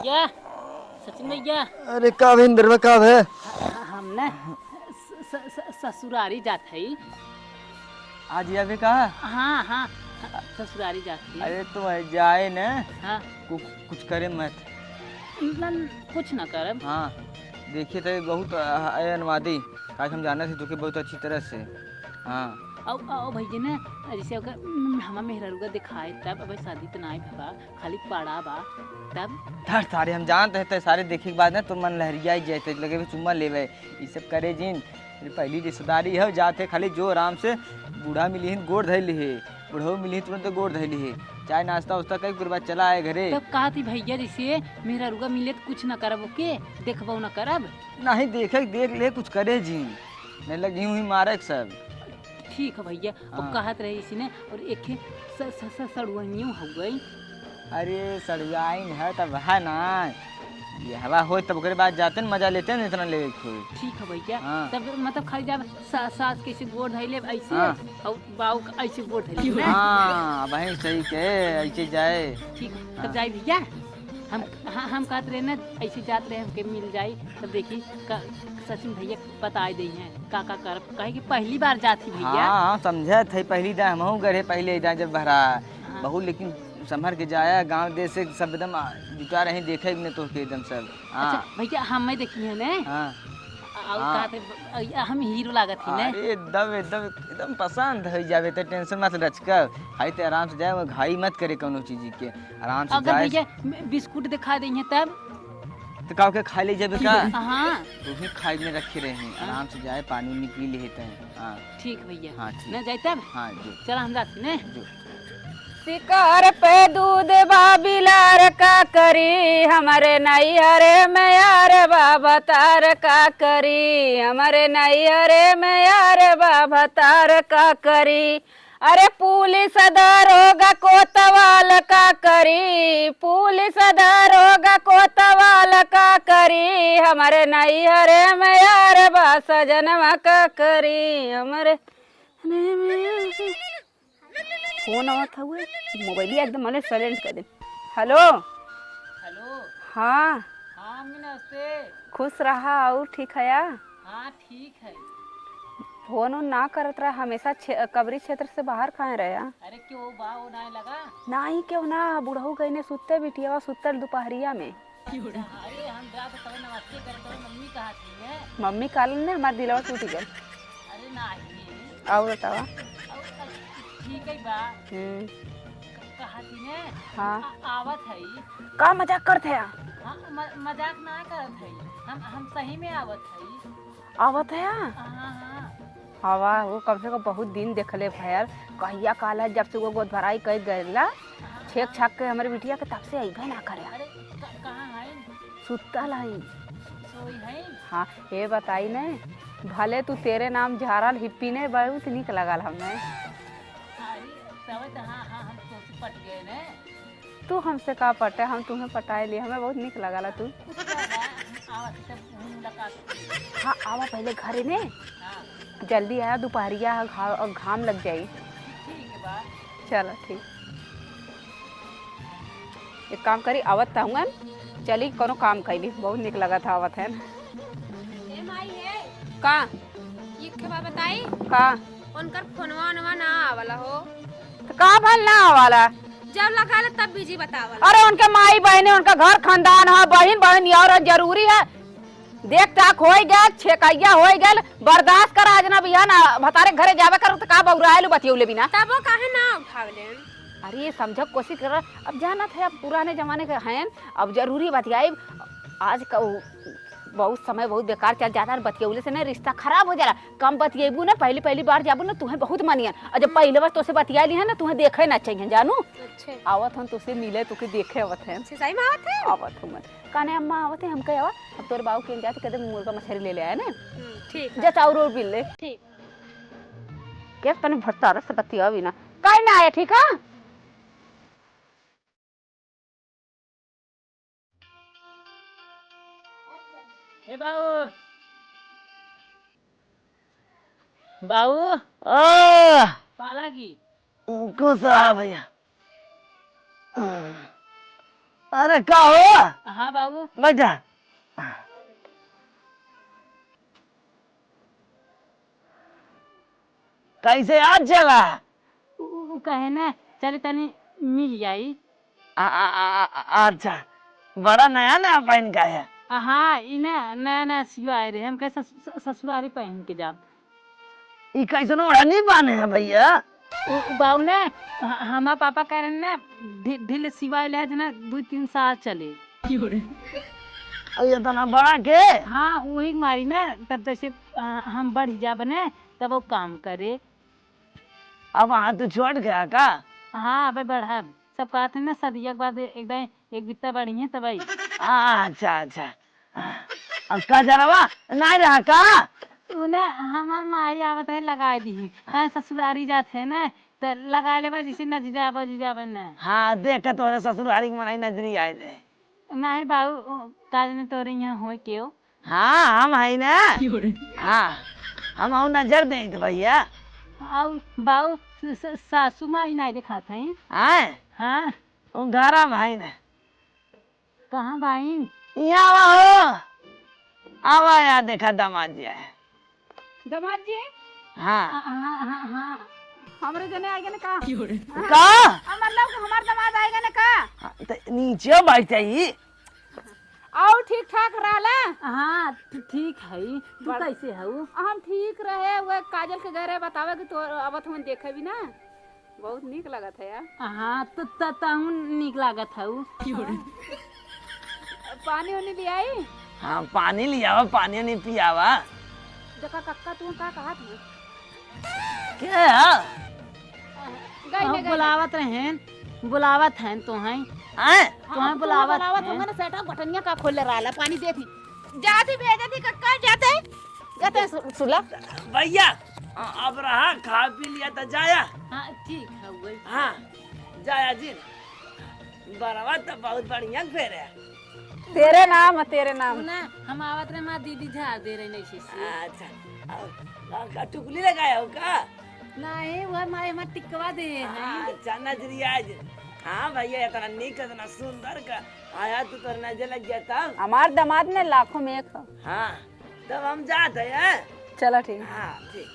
भैया, सचिन भैया। अरे का भेंद्र में का है? हम ना ससुरारी जात है। आज ये भी कहा? हाँ हाँ, ससुरारी जाती है। अरे तुम जाए न। हाँ, कुछ करे मत। कुछ ना करब। हाँ देखिए तो बहुत अनुवादी आज हम जाना थे तो बहुत अच्छी तरह से। हाँ आओ भैया ना, जैसे हमारा मेहरारूगा दिखाए तब अब शादी तो नहीं भबा, खाली पड़ा बा तब धर सारे हम जानते हैं सारे देखे के बाद ना तुम मन लहरिया जाते लगे चुम्मा लेवे ये सब करे जिन पहली रिश्तेदारी है जाते खाली जो आराम से बूढ़ा मिली गोड़ धैली है बूढ़ो मिली तुरंत गोड़ धैली है चाय नाश्ता उस्ता कई बाद चला आए घरे। तब कहा थी भैया जैसे मेरा रुगा मिले तो कुछ न करब ओके देखबो न करब नहीं देखे देख ले कुछ करे जी नहीं लगी हुई मारक सब। ठीक है भैया। अब कहत रहे इसी ने और एक सड़ुआनियों हो गई। अरे सड़ुआइन है तब है ना ये हवा हो तब ओकरे बाद जाते न मजा लेते न इतना ले ठीक है भैया। तब मतलब खाली जब सास कैसे गोड़ धैले ऐसे और बाऊ ऐसे गोड़ धैले। हां वही सही के ऐसे जाए। ठीक तब जाए भैया। हम कहते रहे ना ऐसे जाते रहे हमके मिल जाए तब देखी सचिन भैया बता दी हैं का कर कहे कि पहली बार जाती भैया। हां समझे थे पहली दा हमहू गए पहले दा जब भरा बहुत लेकिन संभर के जाया गांव देश से सब एकदम जुटा रहे देखे न तो के एकदम सब। अच्छा भैया हम देखी है ने। हां और कहते हम हीरो लागत ही ने। अरे एकदम एकदम एकदम पसंद हो जावे तो टेंशन मत रच कर हाई ते आराम से जाए घाई मत करे कोनो चीज के आराम से जाए। अगर भैया बिस्कुट दिखा देंगे तब तो काव के खा ले जब का। हां तो ही खाई में रखे रहे आराम से जाए पानी निकली लेते हैं। हां ठीक भैया। हां ना जाए तब। हां जी चल हम जाते ने। शिकार पे दूध बाबिलार का करी हमारे नैहरे में यार बाबा तार का करी हमारे नैहरे में यार बाबा तार का करी। अरे पुलिस दरोगा कोतवाल का करी पुलिस दरोगा कोतवाल का करी हमारे नैहरे में यार बा सजनवा का करी हमारे फोन आवत हुए मोबाइल एकदम मैंने साइलेंट कर दे। Hello hello. हाँ हाँ नमस्ते। खुश रहा और ठीक है या? हाँ ठीक है। फोन ना करत रहा हमेशा कबरी क्षेत्र से बाहर कहाँ रहे? अरे क्यों बाव ना लगा? नहीं क्यों ना बुढ़ऊ गई ने सुते बिटिया सुतल दोपहरिया में। अरे हम रात को नमस्ते करते मम्मी कहा थी मम्मी काल ने हमारे दिलवा टूट गए। अरे नहीं और बतावा ठीक है बा कहा थी ने। हाँ आवत है का मजाक करते हैं? हाँ मजाक ना करत है हम सही में आवत है। आवत है हवा वो कम से कम बहुत दिन देखले भैया कहिया काला जब से वो गोद भराई कह गला छेक छाक के हमारे बिटिया के तब से अइबे ना करे। अरे कहाँ है? सुतल है। सोई है। हाँ ये बताई ने भले तू तेरे नाम झारल हिप्पी ने बहुत निक लगल हमें। हम तो पट गए ने। तू हमसे का पटे हम तुम्हें पटाए लिए हमें बहुत निक लगला तू। हाँ आवा पहले घरे ने। जल्दी आया दोपहरिया घाम लग जाई। ठीक है बा। चलो ठीक एक काम करी आवत हूँ चली कोनो काम कैली बहुत निक लगा था आवत है का ये के बा बताई का उनकर फोनवा ओनवा ना आवला हो तो का भल ना वाला जब लगा ले तब बिजी बतावला। अरे उनके माई बहने उनका घर खानदान है बहन बहन और जरूरी है देख ताक हो गया छेकैया हो गया बर्दाश्त कर आज ना बिया ना भतारे घरे जावे कर तो का बौराएलू बतियौले बिना तब वो काहे ना उठावले। अरे ये समझ कोशिश कर अब जाना थे अब पुराने जमाने के हैं अब जरूरी बतियाई आज का बहुत समय बहुत बेकार चल जाता है बतियौले से ना रिश्ता खराब हो जाला। कम बतियेबू ना पहली बार जाबू ना तुम्हें बहुत मानियन और जब पहले बार तुझसे बतिया ली है ना तुम्हें देखे ना चाहिए जानू। अच्छे आवत हम तुझसे मिले तुके देखे आवत है सही में आवत है आवत हम काने अम्मा आवत है हम कहे आवा अब तोर बाबू के जाते कदम मुर्गा मछली ले ले आए ना। ठीक जा चाउर बिल ले ठीक क्या तने भट्टार से बतिया भी ना काहे ना आया ठीक है। ए बाऊ बाऊ पाला की गुस्सा भैया अरे का हो? हाँ बाबू। बैठा। कैसे आज चला? कहे ना चले तनी मिल जाई। अच्छा, बड़ा नया नया पहन का है। हाँ इना नया नया सिवा आए रहे हम कैसे ससुरारी पहन के जाम। ये कैसन ओढ़ा नहीं बाने है भैया? बाबू ने हमारा पापा कह रहे ना ढील सिवाय ले ना 2-3 साल चले। ये तना बड़ा के? हाँ वही मारी ना तब जैसे हम बढ़ जा बने तब वो काम करे। अब वहाँ तू छोड़ गया का? हाँ अब बढ़ा सब कहते ना सदिया के बाद एक बित्ता बढ़ी है तब आई। अच्छा अच्छा। अब का जरवा नहीं रहा का? उन्हें हमार माई आवत है लगा दी। हाँ ससुरारी जाते हैं ना तो लगा ले जैसे नजीजा बजीजा बने। हाँ देख तो ससुरारी के मनाई नजरी आए थे। नहीं बाबू काज ने तोरे यहाँ हो क्यों? हाँ हम है ना। हाँ हम और नजर दें तो भैया। और बाबू सासू माई नहीं दिखाते हैं। हाँ हाँ घरा भाई ने। कहाँ भाई? यहाँ हो आवा यार देखा दामाद जी है। दामाद जी हाँ हाँ हमरे जने आएगा ना का? का? मतलब हमार दामाद आएगा ना का? नीचे बैठ जाइए। और ठीक ठाक रहला? हाँ ठीक है। तू कैसे है? हम ठीक रहे। वो काजल के घरे बतावे कि तो अब तुम देखे भी ना बहुत नीक लगत है यार। हाँ तो ताहू निक लागत है। पानी उनी ले आई? हाँ पानी लिया पानी नहीं पियावा। देखा कक्का तू का कहा था? क्या? बुलावत हैं तो हैं। तुम्हें बुलावत तुमने सेटा बटनिया का खोल रहा पानी दे थी जाती भेजा थी कक्का जाते सुला भैया अब रहा खा पी लिया तो जाया। हाँ ठीक है वही। हाँ जाया जी बराबर तो बहुत बढ़िया फेर है। तेरे नाम ना हम आवत रहे माँ दीदी झाड़ दे रही नहीं अच्छा टुकली लगाया हो का? नहीं वह मारे हमारे टिकवा दे हैं। अच्छा नजरिया आज। हाँ भैया इतना नीक इतना सुंदर का आया तू तो नजर लग गया था। हमार दामाद ने लाखों में एक। हाँ तब हम जाते हैं। चलो ठीक। हाँ ठीक।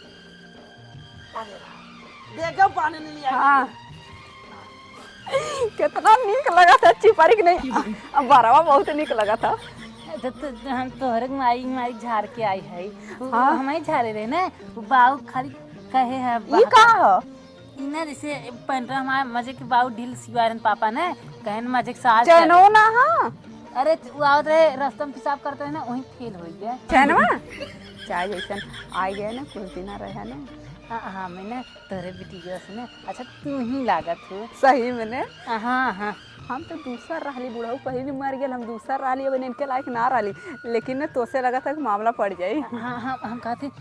देखो पानी नहीं लिया। हाँ कितना नीक लगा था। अच्छी पारिक नहीं बारवा बहुत नीक लगा था। हम तोहरे माई झाड़ के आई है। हमें झाड़े रहे ना बाऊ खाली कहे है ये कहा इना जैसे पहन रहा हमारे मजे के बाऊ ढील सिवारन पापा ने कहे मजे के साथ चैनो ना। हाँ अरे वो आवत रहे रास्ता में पेशाब करते है ना वही फेल हो गया। चैनवा चाय जैसन आ गया ना कुछ दिन रहा ना। हाँ मैंने तोरे बिटिया से ना अच्छा तू ही लागत हो। सही मैंने। हाँ हाँ हम तो दूसरा रहली बुढ़ाऊ पहले मर गया। हम दूसरा रहली अब इनके लायक ना रहली लेकिन ना तो से लगा था कि मामला पड़ जाए। हाँ हम कहते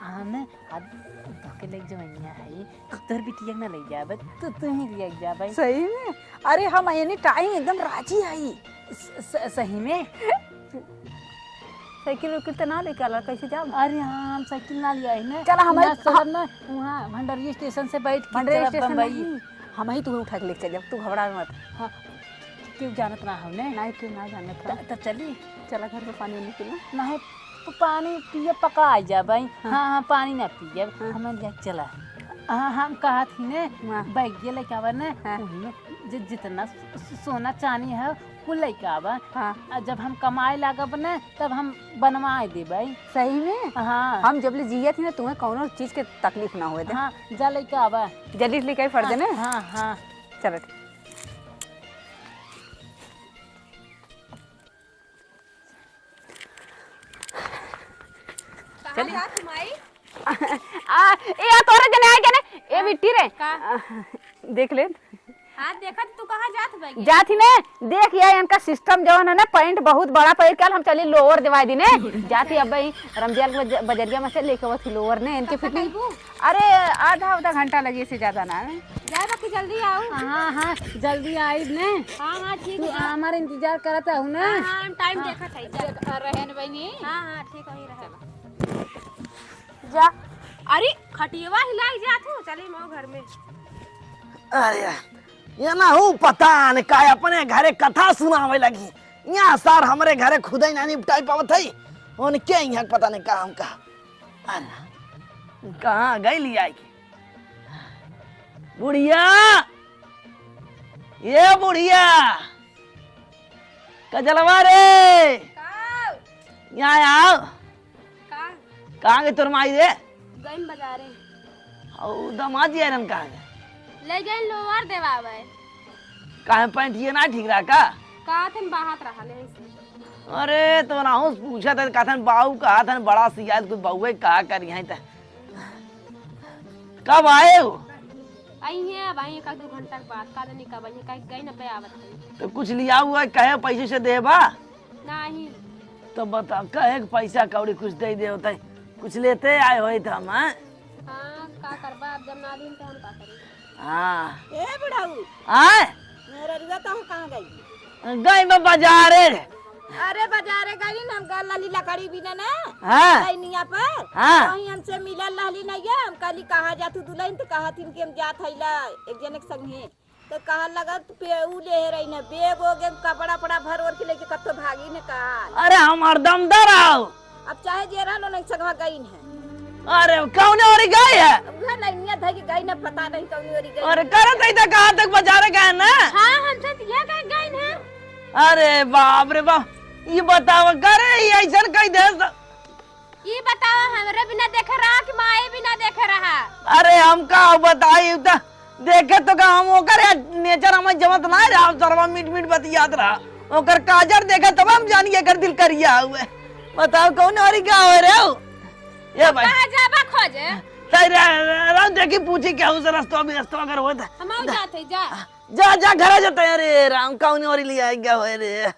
हम के ले जवैया है तोर बिटिया ना ले जाबे तो तू ही ले जाबे। सही में? अरे हम एनी टाइम एकदम राजी आई। सही में? साइकिल उकिल तो ना लेके आला कैसे जाओ? अरे हाँ हम साइकिल ना लिया है ना। चल हमारे सब ना वहाँ भंडारी स्टेशन से बैठ भंडारी स्टेशन हम ही तुम्हें उठा के लेके चल तू घबरा मत। हाँ क्यों जानत ना हमने? नहीं क्यों ना जानत था। तब चली चला घर पे पानी निकला नहीं तो पानी पिए पका आ जा भाई। हाँ पानी ना पिए हमें ले चला। हाँ हम कहा थी ने बैग लेके आवा ने जितना सोना चांदी है वो लेके आवा। हाँ जब हम कमाए लागब ने तब हम बनवाए दे भाई। सही में? हाँ हम जब ले जिया थी ना तुम्हें कौनो चीज के तकलीफ ना हुए थे। हाँ जा लेके आवा जल्दी लेके फट देने। हाँ हाँ चलो चलिए तुम्हारी ए तोरे जने आ गया ने ए बिट्टी रे देख ले। हाँ देखा तू कहाँ जात जाती ने देख ये इनका सिस्टम जवन है ना पैंट बहुत बड़ा पैर कल हम चली लोअर दिवा दी ने जाती अब भाई रमजान के बजरिया में से लेके वो थी लोअर ने इनके फिटिंग। अरे आधा घंटा लगे से ज्यादा ना जाए बाकी जल्दी आओ। हाँ हाँ जल्दी आई ने। हाँ हाँ ठीक तू है हमारा इंतजार करता हूँ ना। हाँ हम टाइम देखा था रहन बहनी। हाँ हाँ ठीक है रहे जा। अरे खटियवा हिलाई जा तू चली माओ घर में। अरे ये ना हूँ पता न का अपने घरे कथा सुनावे लगी। यहाँ सार हमारे घरे खुद ही ना निपटाई पावत है। उनके यहाँ पता नहीं कहाँ कहाँ गई लिया बुढ़िया, ये बुढ़िया कजलवा रे, यहाँ आओ। कहाँ गए तुर माई रे? गईन बाजारे और दामाद यारन कहाँ गए? ले गए लोअर देवावे। कहाँ पैंट ये ना ठीक रहा का? का थन बाहत रहा ले। अरे तो ना हूँ पूछा था कथन बाऊ कहा था बड़ा सियाल कुछ बहुए कहा कर यहाँ था। कब आए हो? आई है अब आई 1-2 घंटा के बाद। का नहीं कब आई का गई न पे आवत है। तो कुछ लिया हुआ है कहे पैसे से देबा? नहीं तो बता कहे पैसा कौड़ी कुछ दे दे होता है कुछ लेते आए हो थे हम। हां का करबा अब जब ना दिन तो हम का करी। हाँ ए बुढ़ाऊ आए मेरा रुआ तो कहाँ गई? गई मैं बाजारे। अरे बाजारे गई ना हम गल लाली लकड़ी भी ना हाँ निया पर हाँ वहीं हमसे मिलल लाली नहीं है। हम कहली कहाँ जातू दुल्हन तो कहा थी कि हम जात है ला एक जने के संगे। तो कहा लगा तू पेऊ ले रही ना बेग हो गए कपड़ा पड़ा भर और के लेके कब तो भागी ने कहा। अरे हम हरदम दर आओ। अब चाहे जे रहा नहीं संगवा गई है। अरे कौन और गई है? घर नहीं नियत है कि गई ना पता नहीं कौन और गई। अरे करत है तो कहाँ तक बाजारे गए ना? हां हमसे ये गई है। अरे बाप रे बाप ये बताओ करे ये ऐसा कई दे। ये बताओ हमरे बिना देखे रहा कि माए बिना देखे रहा? अरे हम का बताई तो देखे तो का हम ओकर नेचर हम जमत ना रहा सरवा मीट मीट बतियात रहा ओकर काजर देखा तब हम जानिए कर दिल करिया हुए। बताओ कौन और क्या हो रे हो? ये भाई कहां जाबा खोजे? सही देखी पूछी क्या उस रास्ता भी रास्ता अगर होता हम आ जाते जा। जा जा घर जाते हैं। अरे राम कौन और लिया क्या हो रे?